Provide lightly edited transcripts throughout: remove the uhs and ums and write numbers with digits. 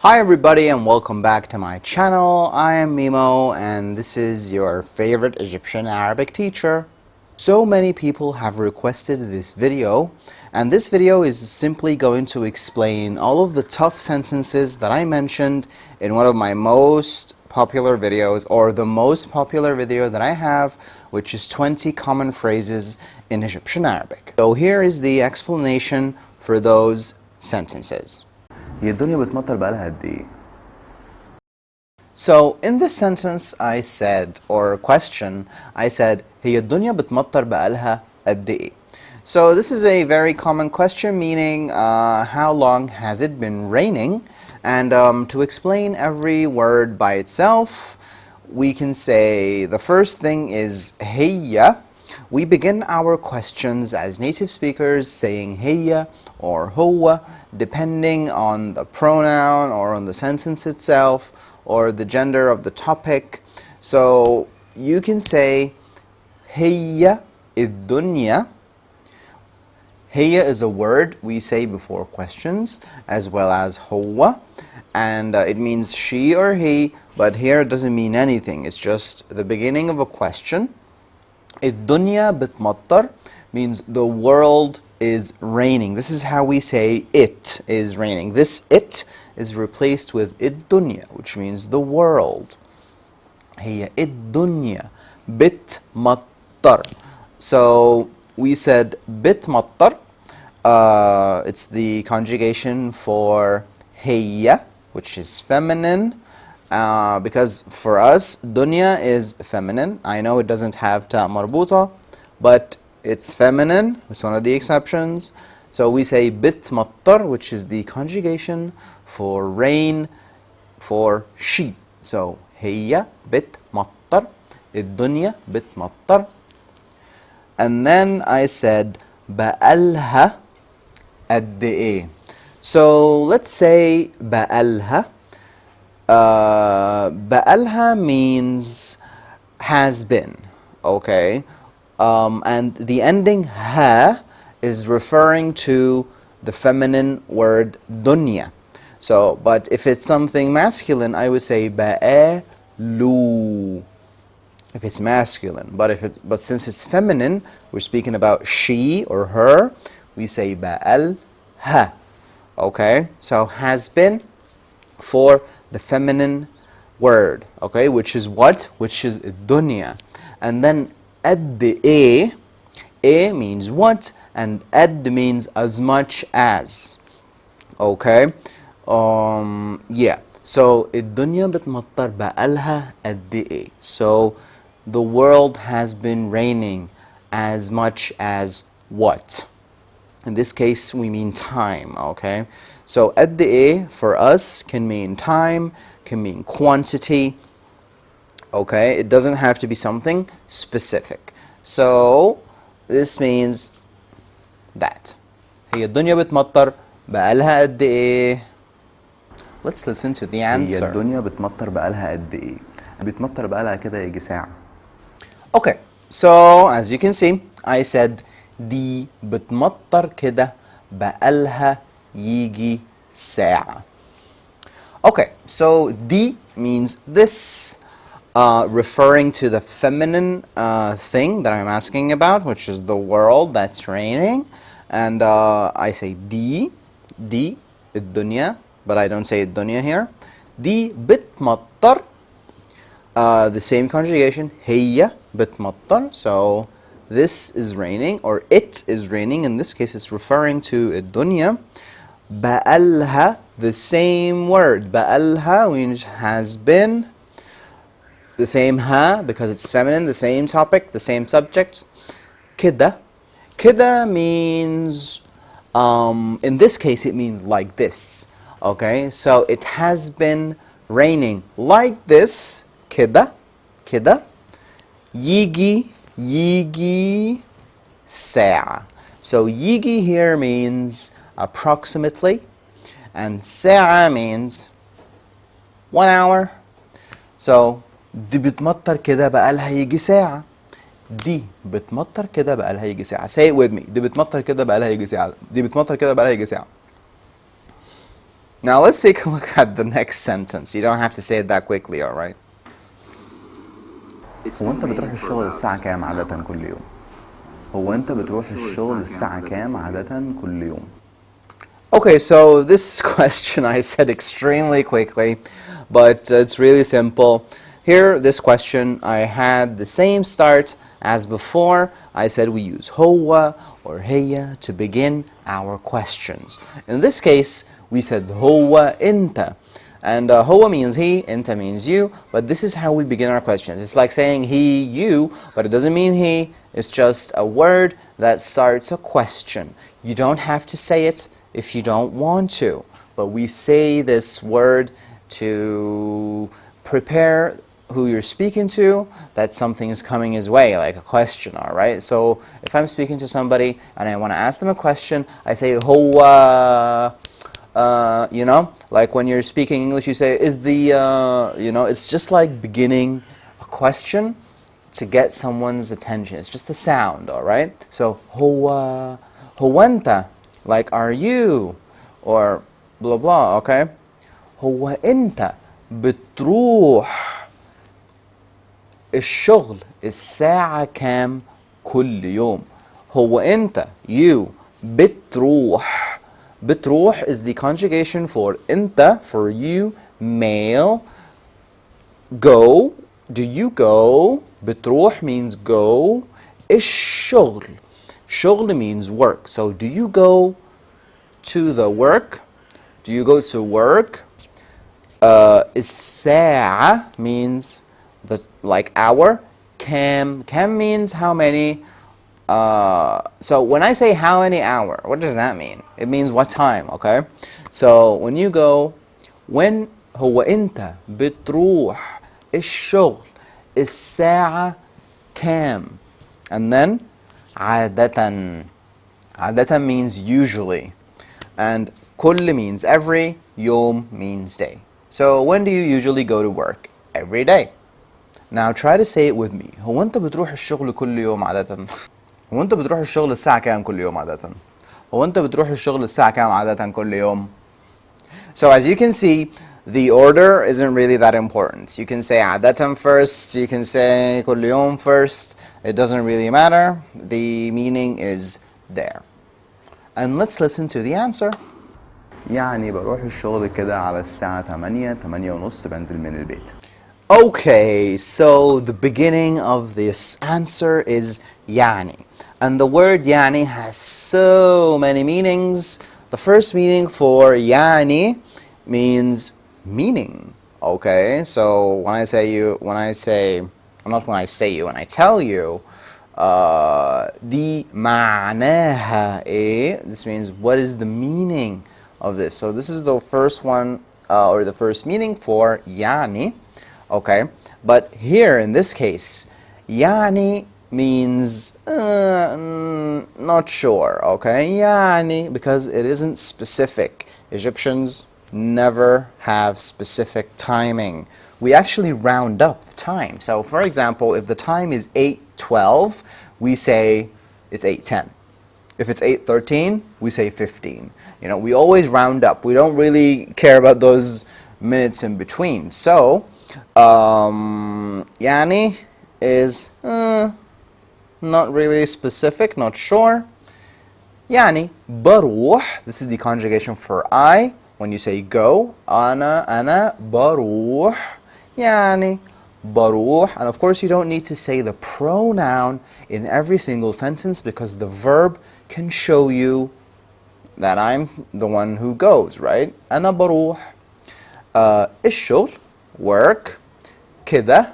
Hi everybody and welcome back to my channel. I am Mimo and this is your favorite Egyptian Arabic teacher. So many people have requested this video, and this video is simply going to explain all of the tough sentences that I mentioned in one of my most popular videos, or the most popular video that I have, which is 20 common phrases in Egyptian Arabic. So here is the explanation for those sentences. هي الدنيا بتمطر بقالها قد ايه؟ So in this sentence I said, or question, I said هي الدنيا بتمطر بقالها قد ايه? So this is a very common question, meaning how long has it been raining? And to explain every word by itself, we can say the first thing is هي. We begin our questions as native speakers saying هي or هو, depending on the pronoun or on the sentence itself or the gender of the topic. So you can say هي الدنيا. هي is a word we say before questions, as well as هو, and it means she or he, but here it doesn't mean anything. It's just the beginning of a question. الدنيا بتمطر means the world is raining. This is how we say it is raining. This it is replaced with الدنيا, which means the world. هي الدنيا بتمطر. So we said بتمطر. It's the conjugation for هي, which is feminine. Because for us, dunya is feminine. I know it doesn't have ta marbuta, but it's feminine. It's one of the exceptions. So we say bitmattar, which is the conjugation for rain, for she. So هي bitmattar, الدنيا bitmattar. And then I said بقالها قد ايه. So let's say بقالها. بقالها means has been, okay? And the ending ha is referring to the feminine word dunya. So, but if it's something masculine, I would say ba'alu. If it's masculine, but since it's feminine, we're speaking about she or her, we say ba'alha. Okay? So has been for the feminine word, okay, which is what? Which is dunya. And then ad a means what, and ad means as much as, okay. Yeah, so الدنيا بتمطر بقالها قد ايه. So the world has been raining as much as what? In this case, we mean time, okay? So قد ايه for us can mean time, can mean quantity, okay? It doesn't have to be something specific. So this means that. هي الدنيا بتمطر بقالها قد ايه. Let's listen to the answer. هي الدنيا بتمطر بقالها قد ايه؟ بتمطر بقالها كده يجي ساعة. Okay, so as you can see, I said دي بتمطر كده بقالها يجي ساعة. Okay, so دي means this, referring to the feminine thing that I'm asking about, which is the world that's raining. And I say دي الدنيا, but I don't say الدنيا here. دي بتمطر, the same conjugation, هي بتمطر. So this is raining, or it is raining. In this case, it's referring to الدنيا. بقالها, the same word. بقالها means has been. The same ha, because it's feminine, the same topic, the same subject. كده. كده means, in this case, it means like this. Okay, so it has been raining like this. كده. كده. يجي ساعة. So يجي here means approximately, and ساعة means 1 hour. So دي بتمطر كده بقالها يجي ساعة. دي بتمطر كده بقالها يجي ساعة. Say it with me. دي بتمطر كده بقالها يجي ساعة. دي بتمطر كده بقالها يجي ساعة. Now let's take a look at the next sentence. You don't have to say it that quickly, all right? هو انت بتروح الشغل الساعة كام عادة كل يوم؟ هو انت بتروح الشغل الساعة كام عادة كل يوم؟ Okay, so this question I said extremely quickly, but it's really simple. Here, this question, I had the same start as before. I said we use هو or هي to begin our questions. In this case, we said هو أنت. And هو means he, أنت means you, but this is how we begin our questions. It's like saying he, you, but it doesn't mean he. It's just a word that starts a question. You don't have to say it if you don't want to, but we say this word to prepare who you're speaking to, that something is coming his way, like a question, all right? So if I'm speaking to somebody and I want to ask them a question, I say هو, you know, like when you're speaking English, you say, is the, you know, it's just like beginning a question to get someone's attention. It's just a sound, all right? So هو أنت, like are you, or blah blah, okay? هو أنت بتروح الشغل الساعة كام كل يوم؟ هو أنت, you, بتروح. بتروح is the conjugation for أنت, for you, male. Go, do you go? بتروح means go. الشغل, شغل means work. So do you go to the work? Do you go to work? الساعة means the like hour. Cam means how many. So when I say how many hour, what does that mean? It means what time, okay? So when you go, when هو أنت بتروح الشغل الساعة كام? And then عادة. عادة means usually. And كل means every, يوم means day. So when do you usually go to work? Every day. Now try to say it with me. هو أنت بتروح الشغل كل يوم عادة؟ هو أنت بتروح الشغل الساعة كام كل يوم عادة؟ هو أنت بتروح الشغل الساعة كام عادة كل يوم؟ So as you can see, the order isn't really that important. You can say عادة first, you can say كل يوم first. It doesn't really matter. The meaning is there. And let's listen to the answer. يعني بروح الشغل كده على الساعة 8 ونص بنزل من البيت. Okay, so the beginning of this answer is يعني. And the word يعني has so many meanings. The first meaning for يعني means meaning. Okay, so when I tell you, دي معناها إيه? This means what is the meaning of this. So this is the first one, or the first meaning for يعني. Okay, but here in this case, يعني means not sure. Okay, يعني, because it isn't specific. Egyptians never have specific timing. We actually round up the time. So for example, if the time is 8:12, we say it's 8:10. If it's 8:13, we say 15. You know, we always round up. We don't really care about those minutes in between. So يعني is not really specific, not sure. يعني بروح, this is the conjugation for I. When you say go, أنا بروح. يعني بروح. And of course you don't need to say the pronoun in every single sentence because the verb can show you that I'm the one who goes, right? أنا بروح. الشغل, work, كده.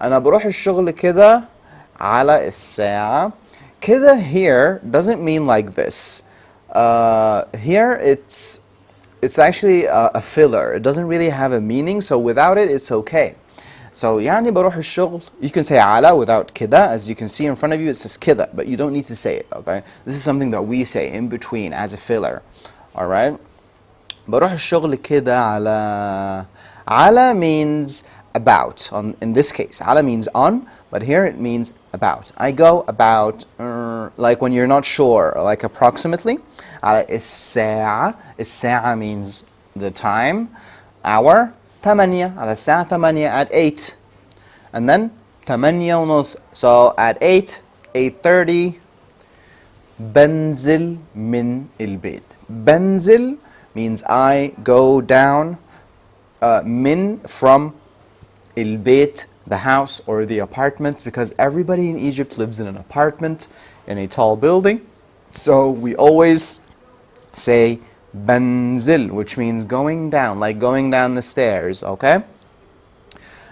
أنا بروح الشغل كده على الساعة. كده here doesn't mean like this. Here it's actually a filler. It doesn't really have a meaning, so without it, it's okay. So يعني بروح الشغل, you can say على without كده. As you can see in front of you, it says كده, but you don't need to say it, okay? This is something that we say in between as a filler, all right? بروح الشغل كده على. على means about. In this case, على means on, but here it means about. I go about, like when you're not sure, like approximately. على الساعة. الساعة means the time, hour, 8 على الساعة 8 at 8. And then 8 ونص. So at 8, 8:30 بنزل من البيت. بنزل means I go down. من from البيت, the house or the apartment, because everybody in Egypt lives in an apartment in a tall building. So we always say بنزل, which means going down, like going down the stairs, okay?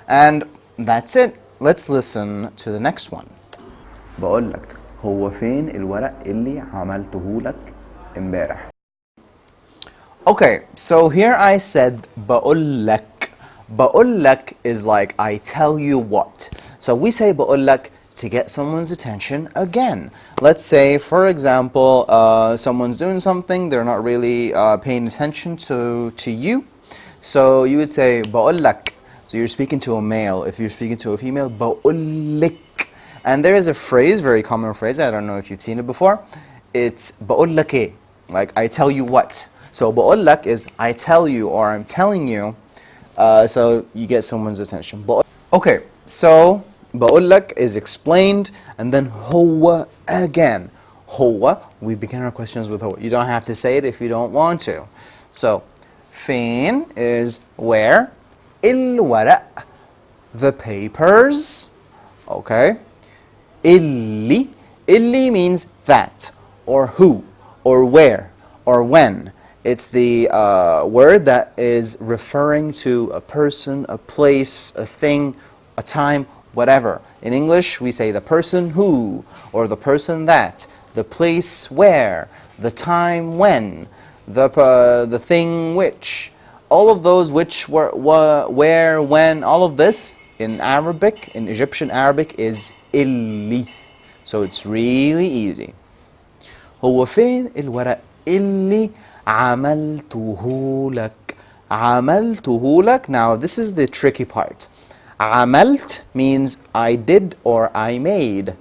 And that's it. Let's listen to the next one. بقول لك هو فين الورق اللي عملته لك امبارح؟ Okay, so here I said بقول لك. بقول لك is like I tell you what. So we say بقول لك to get someone's attention again. Let's say, for example, someone's doing something, they're not really paying attention to you. So you would say بقول لك. So you're speaking to a male. If you're speaking to a female, بقول لك. And there is a phrase, very common phrase, I don't know if you've seen it before. It's بقول لك إيه, like I tell you what. So بقول لك is I tell you or I'm telling you, so you get someone's attention. Okay, so بقول لك is explained, and then هو again. هو, we begin our questions with هو. You don't have to say it if you don't want to. So فين is where. الورق, the papers. Okay. اللي means that, or who, or where, or when. It's the word that is referring to a person, a place, a thing, a time, whatever. In English, we say the person who, or the person that, the place where, the time when, the thing which. All of those which, where, when, all of this in Arabic, in Egyptian Arabic, is اللي. So it's really easy. هو فين الورق اللي عملته لك؟ عملته لك. Now this is the tricky part. عملت means I did or I made.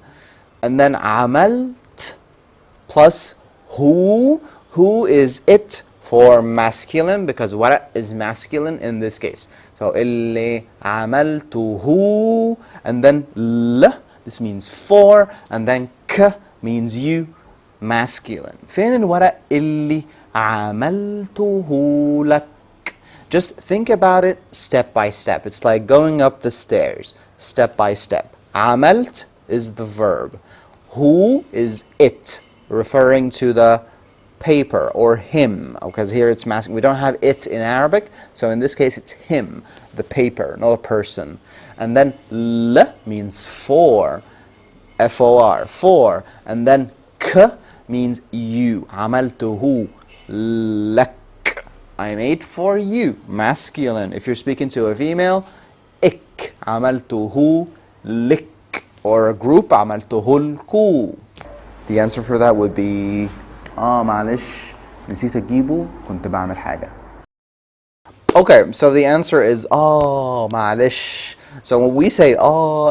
And then عملت plus who is it for masculine, because ورق is masculine in this case. So اللي عملته, and then ل, this means for, and then ك means you, masculine. فين الورق اللي عملته لك? Just think about it step by step. It's like going up the stairs, step by step. عملت is the verb. Who is it, referring to the paper or him, because here it's masculine. We don't have it in Arabic, so in this case it's him, the paper, not a person. And then l means for, F-O-R, for, and then k means you. عملته لك, I made for you, masculine. If you're speaking to a female, ik. عملته لك. Or a group, عملته لكو. The answer for that would be معلش نسيت اجيبه كنت بعمل حاجة. Okay, so the answer is معلش. So when we say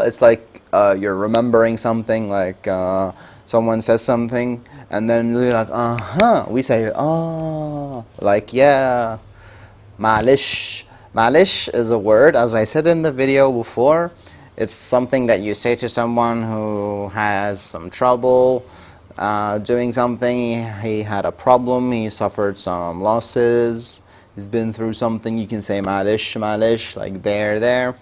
it's like you're remembering something, like someone says something and then you're like we say like yeah. معلش. معلش is a word, as I said in the video before. It's something that you say to someone who has some trouble doing something. He had a problem, he suffered some losses, he's been through something. You can say معلش, معلش, like there.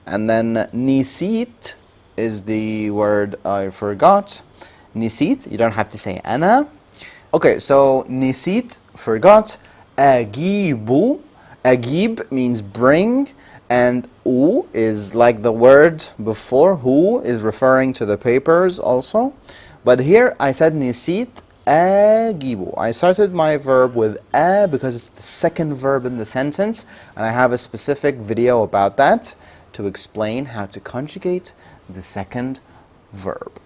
And then نسيت is the word I forgot. نسيت, you don't have to say أنا. Okay, so نسيت, forgot. أجيب, أجيب means bring, and u is like the word before, who is referring to the papers also. But here I said نسيت أجيب. I started my verb with a because it's the second verb in the sentence, and I have a specific video about that to explain how to conjugate the second verb.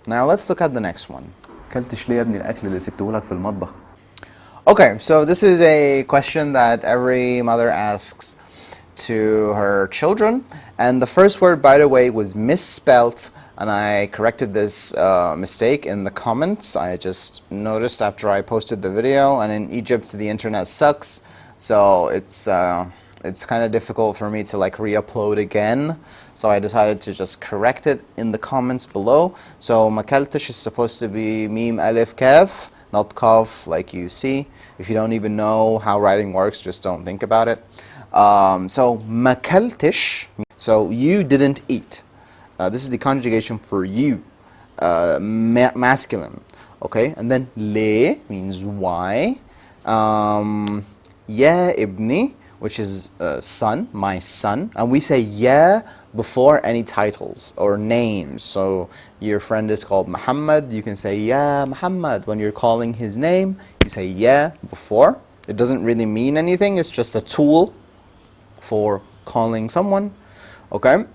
Now let's look at the next one. كلتش ليه يا ابني الاكل اللي سبته لك في المطبخ؟ Okay, so this is a question that every mother asks to her children, and the first word, by the way, was misspelt, and I corrected this mistake in the comments. I just noticed after I posted the video, and in Egypt the internet sucks, so it's kind of difficult for me to like re-upload again. So I decided to just correct it in the comments below. So makaltish is supposed to be mim alif kaf, not kaf like you see. If you don't even know how writing works, just don't think about it. So makaltish, so you didn't eat. This is the conjugation for you, masculine. Okay, and then le means why. Ya ibni, which is son, my son, and we say ya before any titles or names. So your friend is called Muhammad, you can say ya Muhammad. When you're calling his name, you say ya before. It doesn't really mean anything, it's just a tool for calling someone. Okay,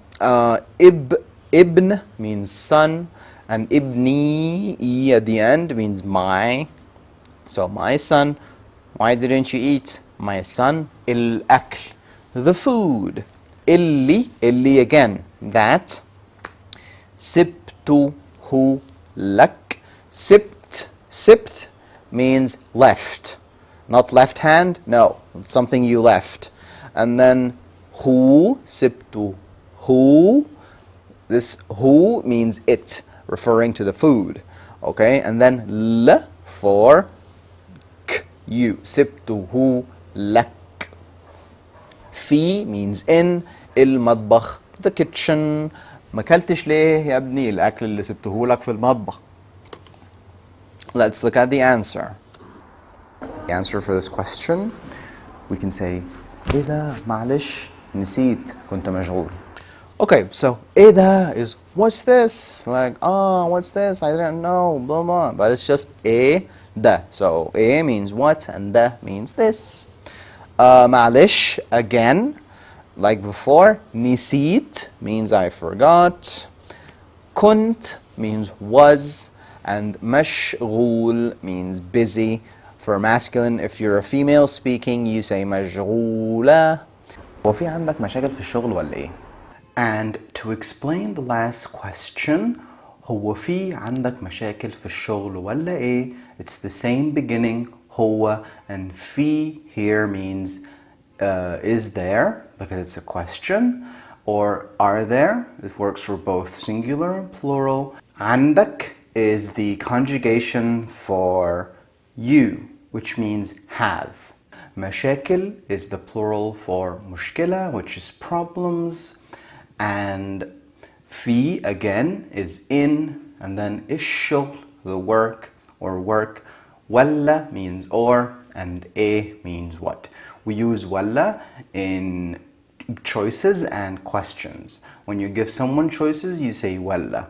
ibn means son, and ibni, e at the end, means my. So my son, why didn't you eat? My son, al-akl, the food. Illi again, that. Sibtuhu lak. Sibt means left. Not left hand, no, something you left. And then hu, sibtu, hu. This hu means it, referring to the food. Okay, and then l for you. Sibtuhu lak. Fi means in. المطبخ, the kitchen. ما كلتش ليه يا ابني الأكل اللي سبته لك في المطبخ. Let's look at the answer. The answer for this question, We can say ايه ده معلش نسيت كنت مشغول. okay, so إيه ده is what's this? Like, oh, what's this? I didn't know, blah blah. But it's just إيه ده. So إيه means what and ده means this. معلش, again, like before. Nisit means I forgot. Kunt means was. And mashghul means busy. For masculine, if you're a female speaking, you say مشغولة. هو في عندك مشاكل في الشغل ولا ايه؟ And to explain the last question, هو في عندك مشاكل في الشغل ولا ايه؟ It's the same beginning, هو, and في here means is there, because it's a question, or are there. It works for both singular and plural. عندك is the conjugation for you, which means have. مشاكل is the plural for مشكلة, which is problems. And fi again is in, and then الشغل, the work or work. ولا means or, and a means what. We use wala in choices and questions. When you give someone choices, you say wala.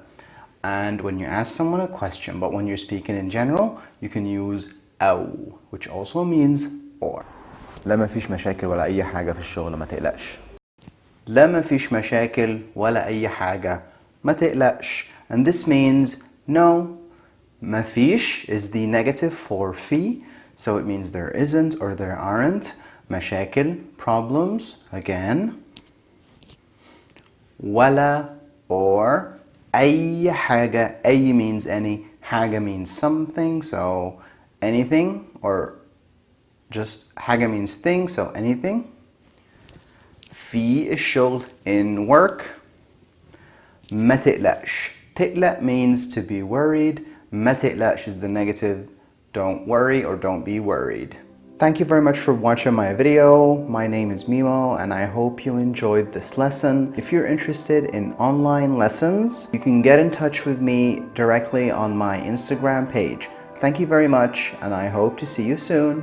And when you ask someone a question, but when you're speaking in general, you can use أو, which also means or. لا ما فيش مشاكل ولا أي حاجة في الشغل ما تقلقش. لا ما فيش مشاكل ولا أي حاجة ما تقلقش. And this means no. ما فيش is the negative for في, so it means there isn't or there aren't. مشاكل, problems, again. ولا or أي حاجة. أي means any, حاجة means something, so anything, or just حاجة means thing, so anything. في الشغل in work. ما تقلقش. تقلق means to be worried. ما تقلقش is the negative, don't worry or don't be worried. Thank you very much for watching my video. My name is Mimo and I hope you enjoyed this lesson. If you're interested in online lessons, you can get in touch with me directly on my Instagram page. Thank you very much and I hope to see you soon.